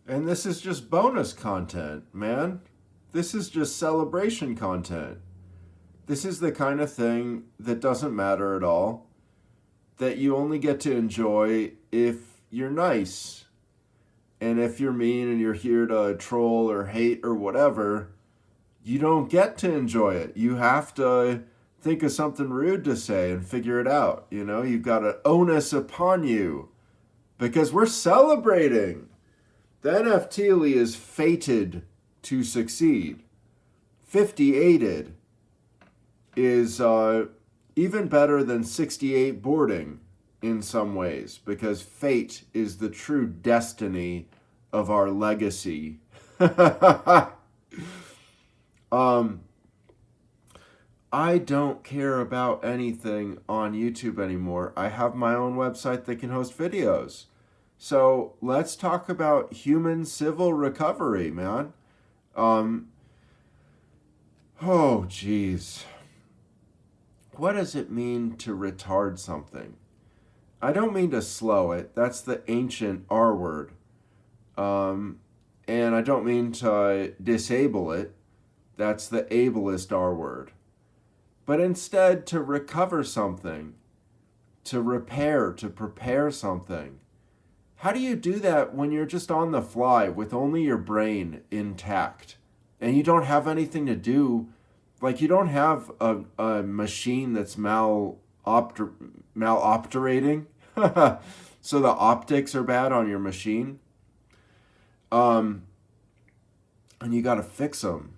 And this is just bonus content, man. This is just celebration content. This is the kind of thing that doesn't matter at all, that you only get to enjoy if you're nice. And if you're mean and you're here to troll or hate or whatever, you don't get to enjoy it. You have to think of something rude to say and figure it out. You know, you've got an onus upon you because we're celebrating. The NFTly is fated to succeed. 50-aided is even better than 68 boarding in some ways because fate is the true destiny of our legacy. I don't care about anything on YouTube anymore. I have my own website that can host videos. So let's talk about human civil recovery, man. Oh, geez. What does it mean to retard something? I don't mean to slow it. That's the ancient R word. And I don't mean to disable it. That's the ableist R word. But instead to recover something, to repair, to prepare something. How do you do that when you're just on the fly with only your brain intact and you don't have anything to do? Like you don't have a machine that's maloperating, so the optics are bad on your machine, and you got to fix them.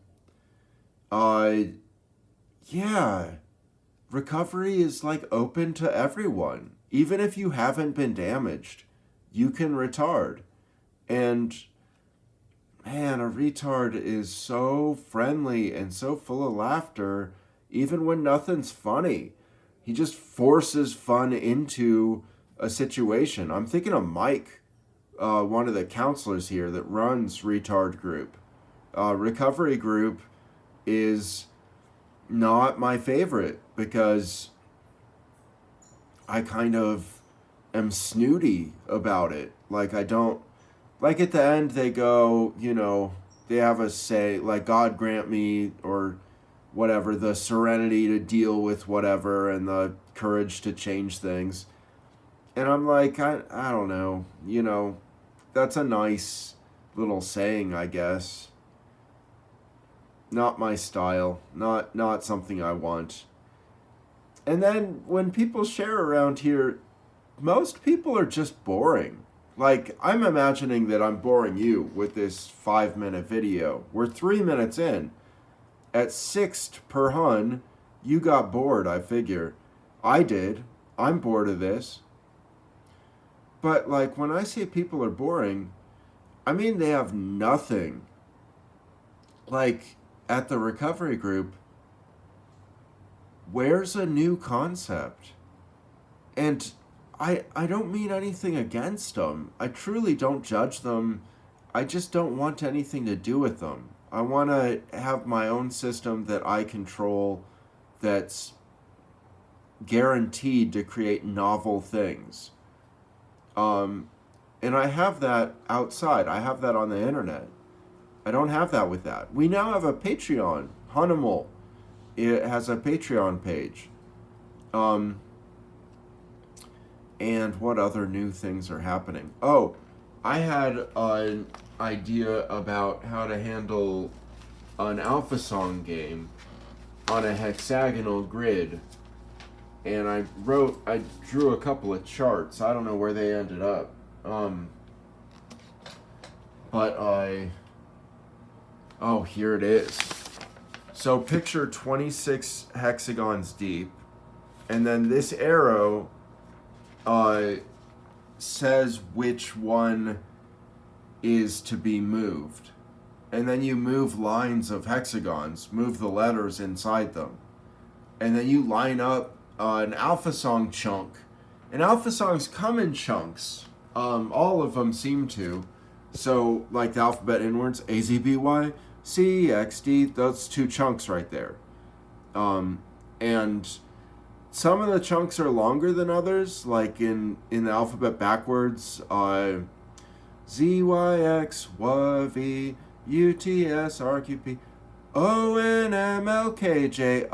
Yeah, recovery is like open to everyone. Even if you haven't been damaged, you can retard. And man, a retard is so friendly and so full of laughter, even when nothing's funny. He just forces fun into a situation. I'm thinking of Mike, one of the counselors here that runs Retard Group. Recovery Group is not my favorite because I kind of am snooty about it. Like I don't like at the end they go, you know, they have a say like God grant me or whatever the serenity to deal with whatever and the courage to change things. And I'm like I don't know, you know, that's a nice little saying, I guess. Not my style, not something I want. And then when people share around here, most people are just boring. Like, I'm imagining that I'm boring you with this 5-minute video. We're 3 minutes in. At 6 per hun, you got bored, I figure. I did. I'm bored of this. But, like, when I say people are boring, I mean they have nothing. Like, at the recovery group, where's a new concept? And I don't mean anything against them. I truly don't judge them. I just don't want anything to do with them. I want to have my own system that I control that's guaranteed to create novel things. And I have that outside. I have that on the internet. I don't have that with that. We now have a Patreon. Hunimal. It has a Patreon page. And what other new things are happening? Oh, I had an idea about how to handle an Alpha Song game on a hexagonal grid. And I drew a couple of charts. I don't know where they ended up. Oh, here it is. So picture 26 hexagons deep, and then this arrow says which one is to be moved. And then you move lines of hexagons, move the letters inside them. And then you line up an Alpha Song chunk. And Alpha Songs come in chunks. All of them seem to. So, like the alphabet inwards, A, Z, B, Y, C, X, D, those two chunks right there. And some of the chunks are longer than others, like in the alphabet backwards. ZYXYVUTSRQP ONMLKJI.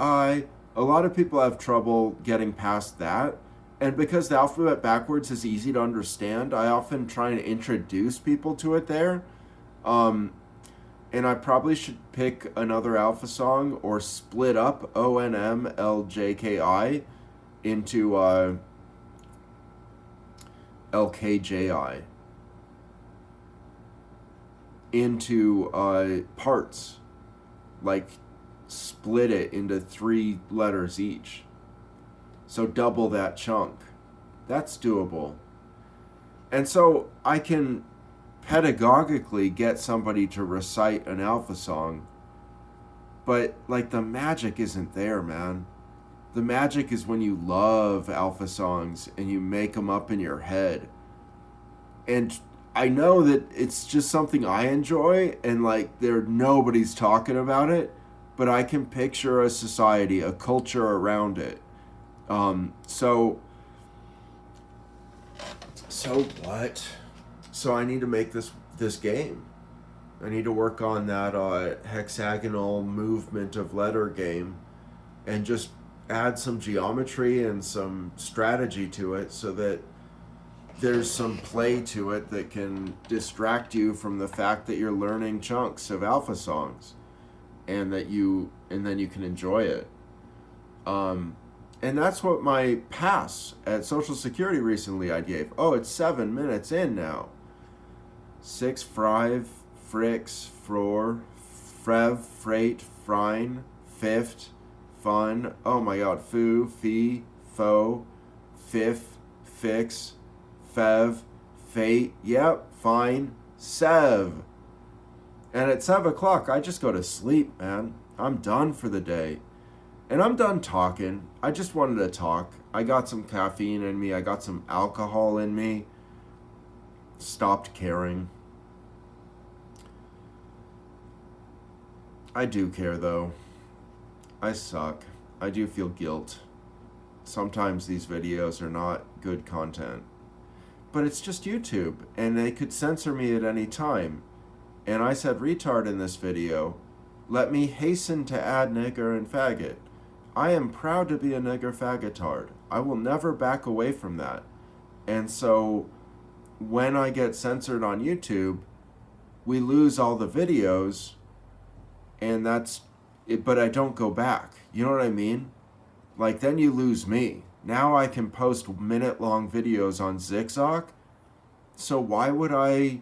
A lot of people have trouble getting past that. And because the alphabet backwards is easy to understand, I often try and introduce people to it there. Um, and I probably should pick another alpha song or split up ONMLJKI into LKJI into parts, like split it into 3 letters each. So double that chunk. That's doable. And so I can pedagogically get somebody to recite an alpha song, but like the magic isn't there, man. The magic is when you love alpha songs and you make them up in your head. And I know that it's just something I enjoy, and like nobody's talking about it, but I can picture a society, a culture around it. So what? So I need to make this game. I need to work on that hexagonal movement of letter game, and just add some geometry and some strategy to it, so that there's some play to it that can distract you from the fact that you're learning chunks of alpha songs, and then you can enjoy it. And that's what my pass at Social Security recently I gave. Oh, it's 7 minutes in now. 6, 5, frix, fror, frev, freight, frine, fift, fun. Oh my god, foo, fee, fo, fifth, fix, fev, fate. Yep, fine, sev. And at 7 o'clock, I just go to sleep, man. I'm done for the day. And I'm done talking. I just wanted to talk. I got some caffeine in me. I got some alcohol in me. Stopped caring. I do care, though. I suck. I do feel guilt. Sometimes these videos are not good content. But it's just YouTube, and they could censor me at any time. And I said retard in this video. Let me hasten to add nigger and faggot. I am proud to be a nigger faggotard. I will never back away from that. And so when I get censored on YouTube, we lose all the videos, and that's it, but I don't go back. You know what I mean? Like, then you lose me. Now I can post minute-long videos on Zigzag. So why would I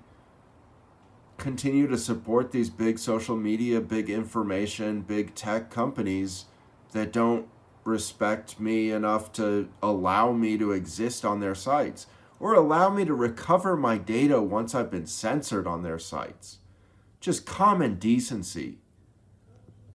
continue to support these big social media, big information, big tech companies that don't respect me enough to allow me to exist on their sites, or allow me to recover my data once I've been censored on their sites? Just common decency.